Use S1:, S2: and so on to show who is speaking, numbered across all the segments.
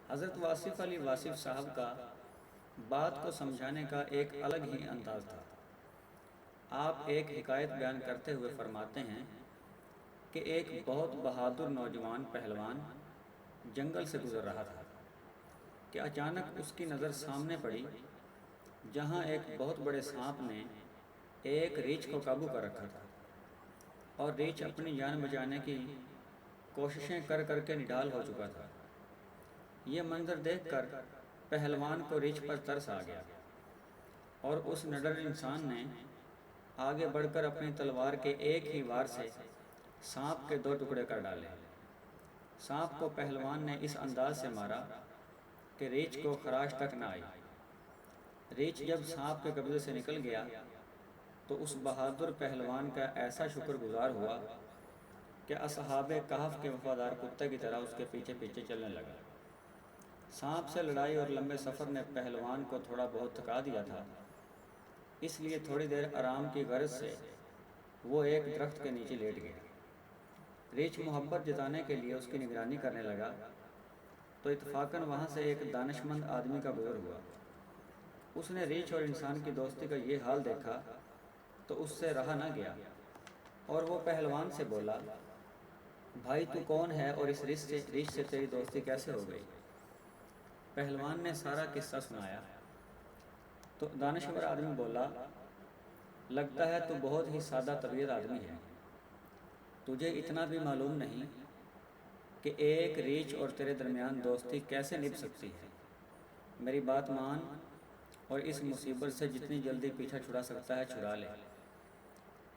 S1: حضرت واصف علی واصف صاحب کا بات کو سمجھانے کا ایک الگ ہی انداز تھا۔ آپ ایک حکایت بیان کرتے ہوئے فرماتے ہیں کہ ایک بہت بہادر نوجوان پہلوان جنگل سے گزر رہا تھا کہ اچانک اس کی نظر سامنے پڑی، جہاں ایک بہت بڑے سانپ نے ایک ریچھ کو قابو کر رکھا تھا، اور ریچھ اپنی جان بچانے کی کوششیں کر کر کے نڈال ہو چکا تھا۔ یہ منظر دیکھ کر پہلوان کو ریچھ پر ترس آ گیا، اور اس نڈر انسان نے آگے بڑھ کر اپنی تلوار کے ایک ہی وار سے سانپ کے 2 ٹکڑے کر ڈالے۔ سانپ کو پہلوان نے اس انداز سے مارا کہ ریچھ کو خراش تک نہ آئی۔ ریچھ جب سانپ کے قبضے سے نکل گیا تو اس بہادر پہلوان کا ایسا شکر گزار ہوا کہ اصحاب کہف کے وفادار کتے کی طرح اس کے پیچھے پیچھے چلنے لگا۔ سانپ سے لڑائی اور لمبے سفر نے پہلوان کو تھوڑا بہت تھکا دیا تھا، اس لیے تھوڑی دیر آرام کی غرض سے وہ ایک درخت کے نیچے لیٹ گیا۔ ریچھ محبت جتانے کے لیے اس کی نگرانی کرنے لگا تو اتفاقاً وہاں سے ایک دانشمند آدمی کا گزر ہوا۔ اس نے ریچھ اور انسان کی دوستی کا یہ حال دیکھا تو اس سے رہا نہ گیا، اور وہ پہلوان سے بولا، بھائی تو کون ہے اور اس ریچھ سے تیری دوستی کیسے ہو گئی؟ پہلوان نے سارا قصہ سنایا تو دانشور آدمی بولا، لگتا ہے تو بہت ہی سادہ طبیعت آدمی ہے، تجھے اتنا بھی معلوم نہیں کہ ایک ریچھ اور تیرے درمیان دوستی کیسے نبھ سکتی ہے۔ میری بات مان اور اس مصیبت سے جتنی جلدی پیچھا چھڑا سکتا ہے چھڑا لے۔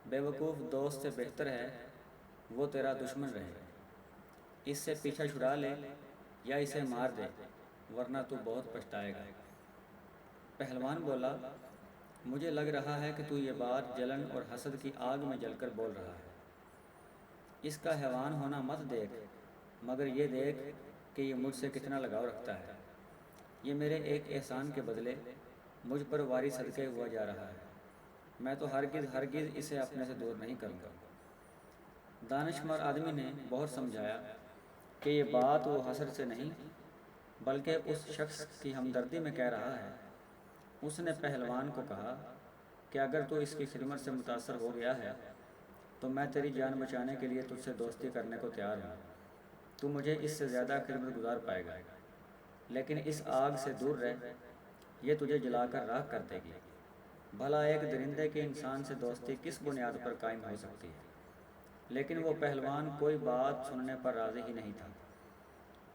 S1: بے وقوف دوست سے بہتر ہے وہ تیرا دشمن رہے۔ اس سے پیچھا چھڑا لے یا اسے مار دے، ورنہ تو بہت پچھتائے گا۔ پہلوان بولا، مجھے لگ رہا ہے کہ تو یہ بات جلن اور حسد کی آگ میں جل کر بول رہا ہے۔ اس کا حیوان ہونا مت دیکھ، مگر یہ دیکھ کہ یہ مجھ سے کتنا لگاؤ رکھتا ہے۔ یہ میرے ایک احسان کے بدلے مجھ پر واری صدقے ہوا جا رہا ہے۔ میں تو ہرگز اسے اپنے سے دور نہیں کروں گا۔ دانشور آدمی نے بہت سمجھایا کہ یہ بات وہ حسد سے نہیں بلکہ اس شخص کی ہمدردی میں کہہ رہا ہے۔ اس نے پہلوان کو کہا کہ اگر تو اس کی خدمت سے متاثر ہو گیا ہے تو میں تیری جان بچانے کے لیے تجھ سے دوستی کرنے کو تیار ہوں۔ تو مجھے اس سے زیادہ خدمت گزار پائے گا، لیکن اس آگ سے دور رہ، یہ تجھے جلا کر راکھ کر دے گی۔ بھلا ایک درندے کے انسان سے دوستی کس بنیاد پر قائم ہو سکتی ہے؟ لیکن وہ پہلوان کوئی بات سننے پر راضی ہی نہیں تھا۔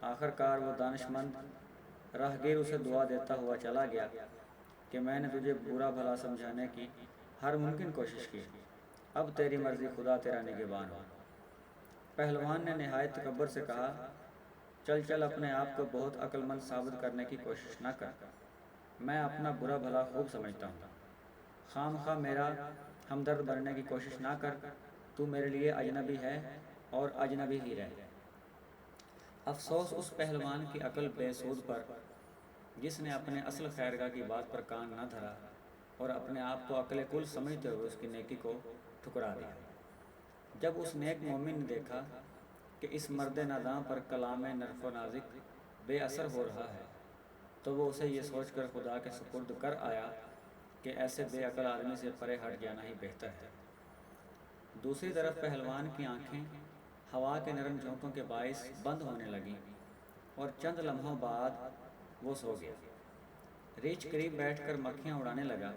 S1: آخر کار وہ دانشمند راہگیر اسے دعا دیتا ہوا چلا گیا کہ میں نے تجھے برا بھلا سمجھانے کی ہر ممکن کوشش کی، اب تیری مرضی، خدا تیرا نگہبان ہو۔ پہلوان نے نہایت تکبر سے کہا، چل چل، اپنے آپ کو بہت عقل مند ثابت کرنے کی کوشش نہ کر، میں اپنا برا بھلا خوب سمجھتا ہوں۔ خام خواہ میرا ہمدرد بننے کی کوشش نہ کر، تو میرے لیے اجنبی ہے اور اجنبی ہی رہ۔ افسوس اس پہلوان کی عقل بے سود پر جس نے اپنے اصل خیرگاہ کی بات پر کان نہ دھرا اور اپنے آپ کو عقل کل سمجھتے ہوئے اس کی نیکی کو ٹھکرا دیا۔ جب اس نیک مومن نے دیکھا کہ اس مرد ناداں پر کلام نرف و نازک بے اثر ہو رہا ہے تو وہ اسے یہ سوچ کر خدا کے سپرد کر آیا کہ ایسے بے عقل آدمی سے پرے ہٹ جانا ہی بہتر ہے۔ دوسری طرف پہلوان کی آنکھیں ہوا کے نرم جھونکوں کے باعث بند ہونے لگیں اور چند لمحوں بعد وہ سو گیا۔ ریچھ قریب بیٹھ کر مکھیاں اڑانے لگا،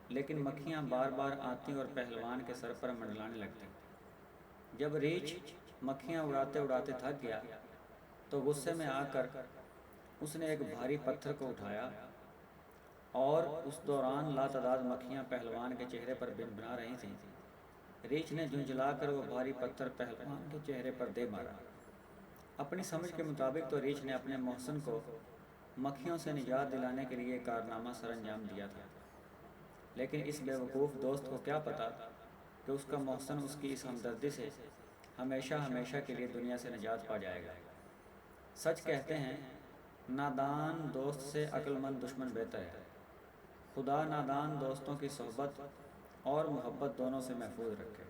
S1: لیکن مکھیاں بار بار آتی اور پہلوان کے سر پر منڈلانے لگتیں۔ جب ریچھ مکھیاں اڑاتے اڑاتے تھک گیا تو غصے میں آ کر اس نے ایک بھاری پتھر کو اٹھایا، اور اس دوران لاتعداد مکھیاں پہلوان کے چہرے پر بنبھنا رہی تھیں۔ ریچھ نے جھنجھلا کر وہ بھاری پتھر پہلوان کے چہرے پر دے مارا۔ اپنی سمجھ کے مطابق تو ریچھ نے اپنے محسن کو مکھیوں سے نجات دلانے کے لیے کارنامہ سر انجام دیا تھا، لیکن اس بے وقوف دوست کو کیا پتا کہ اس کا محسن اس کی اس ہمدردی سے ہمیشہ ہمیشہ کے لیے دنیا سے نجات پا جائے گا۔ سچ کہتے ہیں، نادان دوست سے عقل مند دشمن بہتر ہے۔ خدا نادان دوستوں کی صحبت اور محبت دونوں سے محفوظ رکھے۔